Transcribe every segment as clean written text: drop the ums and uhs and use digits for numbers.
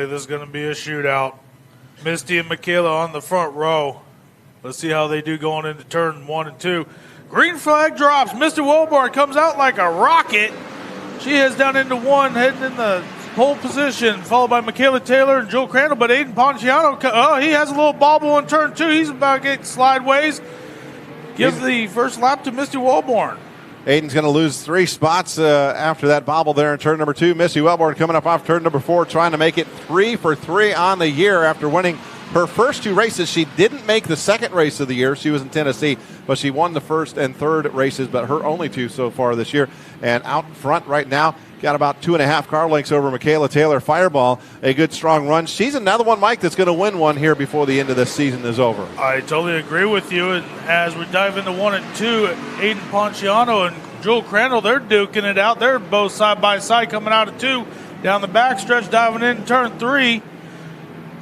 This is going to be a shootout. Misty and Michaela on the front row. Let's see how they do going into turn 1 and 2. Green flag drops. Misty Wellborn comes out like a rocket. She heads down into 1, heading in the pole position, followed by Michaela Taylor and Jewel Crandall. But Aiden Ponciano, he has a little bobble in turn 2. He's about to get slideways. Gives the first lap to Misty Wellborn. Aiden's going to lose 3 spots after that bobble there in turn number 2. Misty Wellborn coming up off turn number 4, trying to make it 3 for 3 on the year after winning her first 2 races. She didn't make the second race of the year. She was in Tennessee, but she won the first and third races, but her only 2 so far this year. And out front right now, got about 2.5 car lengths over Michaela Taylor. Fireball, a good strong run. She's another one, Mike, that's going to win one here before the end of this season is over. I totally agree with you. And as we dive into 1 and 2, Aiden Ponciano and Jewel Crandall, they're duking it out. They're both side by side coming out of 2. Down the backstretch, diving in turn 3.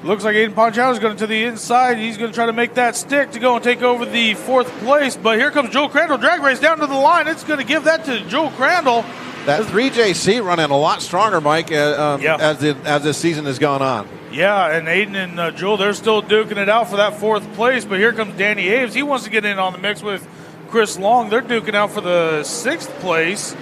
Looks like Aiden Ponciano is going to the inside. He's going to try to make that stick to go and take over the 4th place. But here comes Jewel Crandall. Drag race down to the line. It's going to give that to Jewel Crandall. That 3JC running a lot stronger, Mike, as this season has gone on. Yeah, and Aiden and Jewel, they're still duking it out for that 4th place. But here comes Danny Aves. He wants to get in on the mix with Chris Long. They're duking out for the 6th place.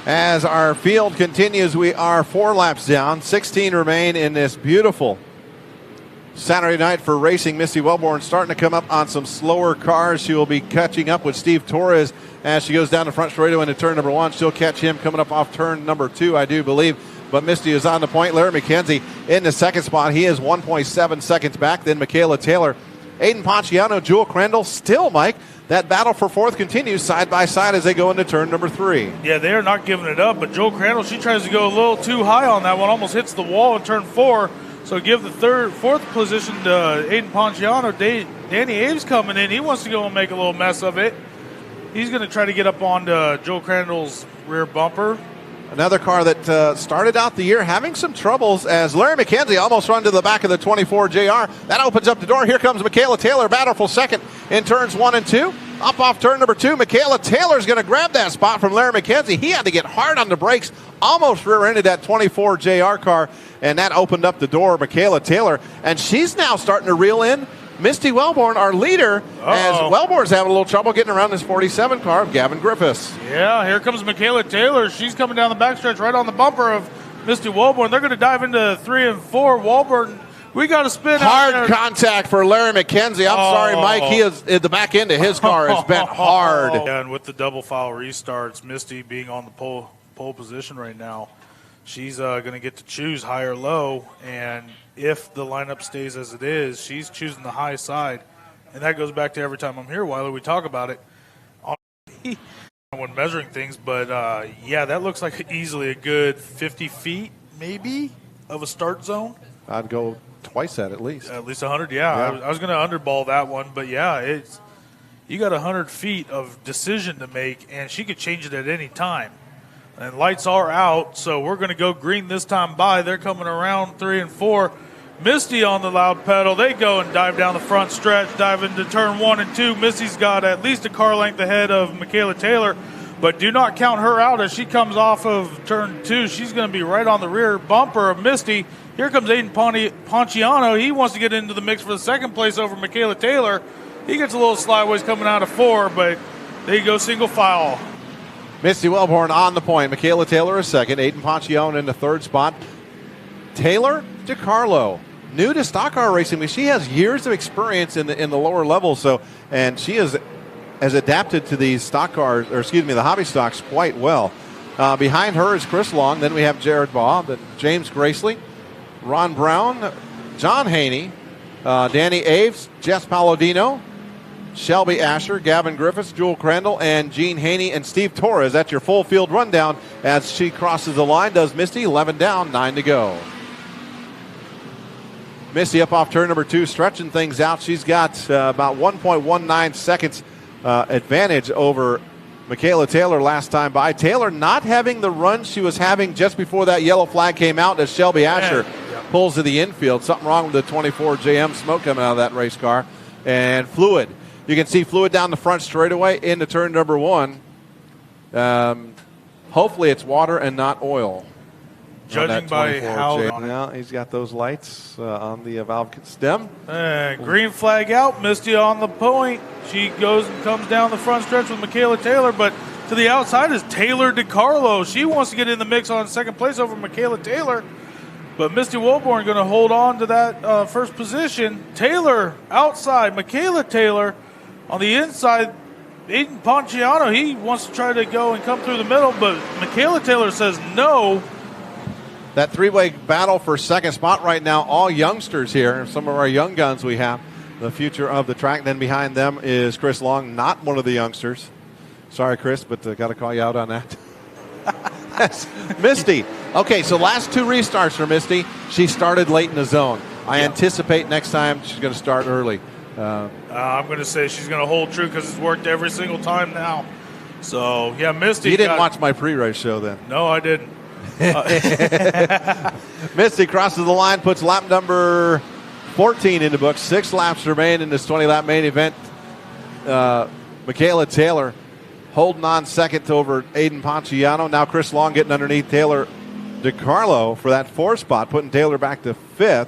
As our field continues, we are 4 laps down. 16 remain in this beautiful Saturday night for racing. Misty Wellborn starting to come up on some slower cars. She will be catching up with Steve Torres as she goes down the front straightaway into turn number 1. She'll catch him coming up off turn number 2, I do believe. But Misty is on the point. Larry McKenzie in the 2nd spot. He is 1.7 seconds back. Then Michaela Taylor. Aiden Ponciano, Jewel Crandall still, Mike. That battle for 4th continues side by side as they go into turn number 3. Yeah, they are not giving it up, but Jewel Crandall, she tries to go a little too high on that one, almost hits the wall in turn 4. So give the 4th position to Aiden Ponciano. Danny Aves coming in. He wants to go and make a little mess of it. He's going to try to get up onto Jewel Crandall's rear bumper. Another car that started out the year having some troubles as Larry McKenzie almost run to the back of the 24 JR. That opens up the door. Here comes Michaela Taylor, battle for 2nd in turns 1 and 2. Up off turn number 2, Michaela Taylor's going to grab that spot from Larry McKenzie. He had to get hard on the brakes, almost rear-ended that 24 JR car, and that opened up the door, Michaela Taylor. And she's now starting to reel in Misty Wellborn, our leader, as Wellborn's having a little trouble getting around this 47 car of Gavin Griffiths. Yeah, here comes Michaela Taylor. She's coming down the backstretch right on the bumper of Misty Wellborn. They're going to dive into 3 and 4. Wellborn, we got to spin hard contact for Larry McKenzie. I'm sorry, Mike. He is at the back end of his car is bent hard. Yeah, and with the double file restarts, Misty being on the pole position right now, she's going to get to choose high or low. And if the lineup stays as it is, she's choosing the high side. And that goes back to every time I'm here, Wiley, we talk about it when measuring things. But, yeah, that looks like easily a good 50 feet maybe of a start zone. I'd go twice that at least. At least 100, yeah. I was going to underball that one. But, yeah, you got 100 feet of decision to make, and she could change it at any time. And lights are out, so we're going to go green this time by. They're coming around 3 and 4. Misty on the loud pedal. They go and dive down the front stretch, dive into turn 1 and 2. Misty's got at least a car length ahead of Michaela Taylor, but do not count her out as she comes off of turn 2. She's going to be right on the rear bumper of Misty. Here comes Aiden Ponciano. He wants to get into the mix for the 2nd place over Michaela Taylor. He gets a little slideways coming out of 4, but there you go, single file. Misty Wellborn on the point. Michaela Taylor is 2nd. Aiden Ponciano in the 3rd spot. Taylor DiCarlo, new to stock car racing, but she has years of experience in the lower levels. And she has adapted to these stock cars, the hobby stocks quite well. Behind her is Chris Long. Then we have Jared Baugh, James Gracely, Ron Brown, John Haney, Danny Aves, Jess Palladino, Shelby Asher, Gavin Griffiths, Jewel Crandall, and Gene Haney and Steve Torres. That's your full field rundown as she crosses the line. Does Misty, 11 down, 9 to go. Misty up off turn number 2, stretching things out. She's got about 1.19 seconds advantage over Michaela Taylor last time by. Taylor not having the run she was having just before that yellow flag came out as Shelby Asher pulls to the infield. Something wrong with the 24 JM smoke coming out of that race car. And fluid. You can see fluid down the front straightaway into turn number 1. Hopefully it's water and not oil. Judging by how now he's got those lights on the valve stem. Green flag out. Misty on the point. She goes and comes down the front stretch with Michaela Taylor, but to the outside is Taylor DiCarlo. She wants to get in the mix on second place over Michaela Taylor, but Misty Wilborn going to hold on to that first position. Taylor outside, Michaela Taylor on the inside. Aiden Ponciano, he wants to try to go and come through the middle, but Michaela Taylor says no. That three-way battle for second spot right now, all youngsters here. Some of our young guns we have, the future of the track. Then behind them is Chris Long, not one of the youngsters. Sorry, Chris, but got to call you out on that. Misty. Okay, so last two restarts for Misty. She started late in the zone. I anticipate next time she's going to start early. I'm going to say she's going to hold true because it's worked every single time now. So, yeah, Misty. You didn't watch my pre-race show then? No, I didn't. Misty crosses the line, puts lap number 14 in the book. 6 laps remain in this 20-lap main event. Michaela Taylor holding on second over Aiden Ponciano. Now Chris Long getting underneath Taylor DiCarlo for that 4th spot, putting Taylor back to 5th.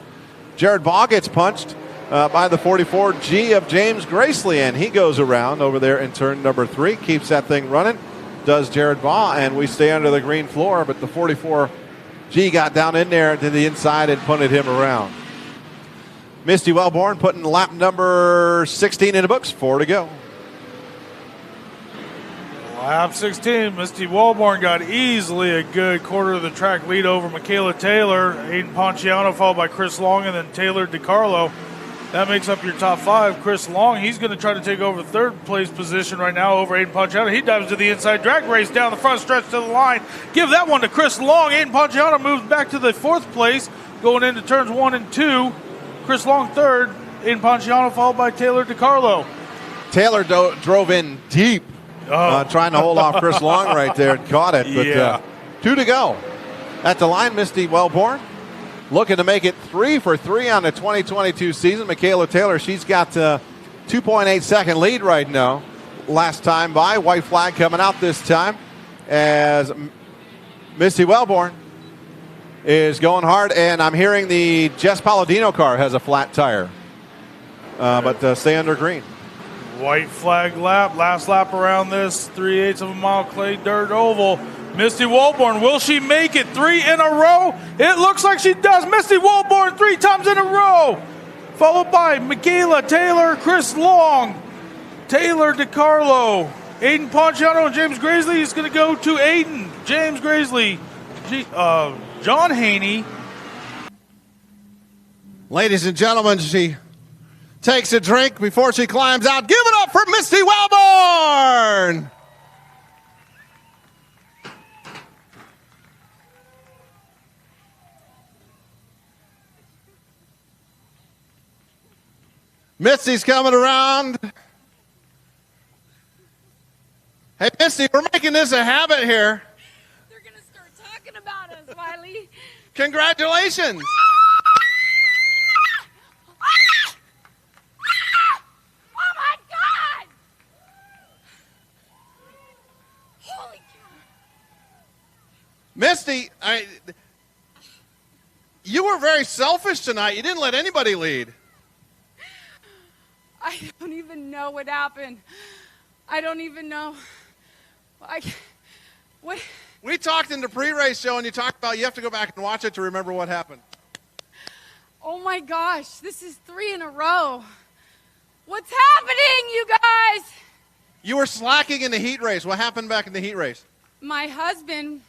Jared Baugh gets punched by the 44G of James Gracely, and he goes around over there in turn number 3, keeps that thing running. Does Jared Baugh, and we stay under the green floor, but the 44G got down in there to the inside and punted him around. Misty Wellborn putting lap number 16 in the books, 4 to go. Lap 16, Misty Wellborn got easily a good quarter of the track lead over Michaela Taylor. Aiden Ponciano followed by Chris Long and then Taylor DiCarlo. That makes up your top 5. Chris Long, he's going to try to take over third place position right now over Aiden Ponciano. He dives to the inside, drag race down the front stretch to the line. Give that one to Chris Long. Aiden Ponciano moves back to the 4th place, going into turns 1 and 2. Chris Long 3rd, Aiden Ponciano followed by Taylor DiCarlo. Taylor drove in deep, trying to hold off Chris Long right there and caught it. But 2 to go. At the line, Misty Wellborn looking to make it 3 for 3 on the 2022 season. Michaela Taylor, she's got 2.8 second lead right now. Last time by, white flag coming out this time as Misty Wellborn is going hard, and I'm hearing the Jess Palladino car has a flat tire, but stay under green. White flag lap, last lap around this 3/8 of a mile clay dirt oval. Misty Wellborn, will she make it 3 in a row? It looks like she does. Misty Wellborn 3 times in a row. Followed by Michaela Taylor, Chris Long, Taylor DiCarlo, Aiden Ponciano, and James Gracely is going to go to Aiden, James Gracely, John Haney. Ladies and gentlemen, she takes a drink before she climbs out. Give it up for Misty Wellborn! Misty's coming around. Hey, Misty, we're making this a habit here. They're going to start talking about us, Wiley. Congratulations. Oh, my God. Holy cow. Misty, you were very selfish tonight. You didn't let anybody lead. I don't even know what happened. I don't even know. What? We talked in the pre-race show, and you talked about you have to go back and watch it to remember what happened. Oh, my gosh. This is 3 in a row. What's happening, you guys? You were slacking in the heat race. What happened back in the heat race? My husband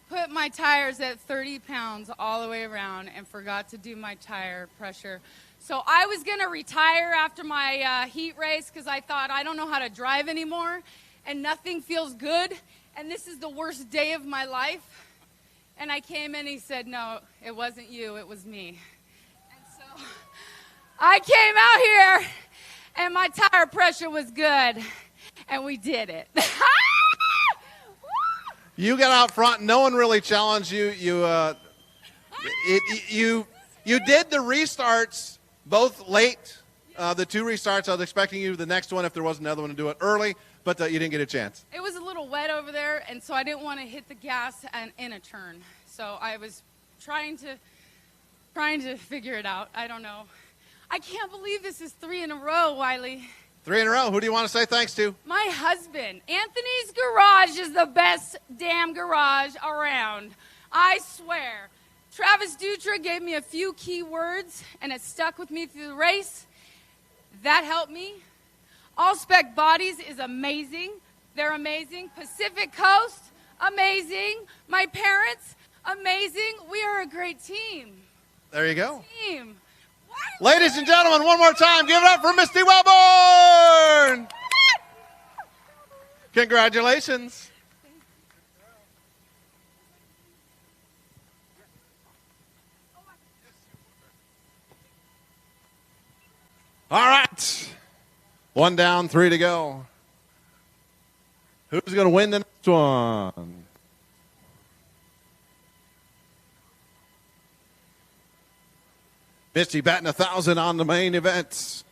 put my tires at 30 pounds all the way around and forgot to do my tire pressure. So I was going to retire after my heat race because I thought I don't know how to drive anymore and nothing feels good and this is the worst day of my life. And I came in and he said, no, it wasn't you, it was me. And so I came out here and my tire pressure was good and we did it. You got out front. No one really challenged you. You did the restarts both late. The 2 restarts. I was expecting you the next one if there was another one to do it early, but you didn't get a chance. It was a little wet over there, and so I didn't want to hit the gas in a turn. So I was trying to figure it out. I don't know. I can't believe this is 3 in a row, Wiley. 3 in a row. Who do you want to say thanks to? My husband. Anthony's Garage is the best damn garage around. I swear. Travis Dutra gave me a few key words, and it stuck with me through the race. That helped me. All Spec Bodies is amazing. They're amazing. Pacific Coast, amazing. My parents, amazing. We are a great team. There you go. Team. Ladies and gentlemen, one more time, give it up for Misty Wellborn. Congratulations. All right. 1 down, 3 to go. Who's going to win the next one? Misty batting 1,000 on the main event.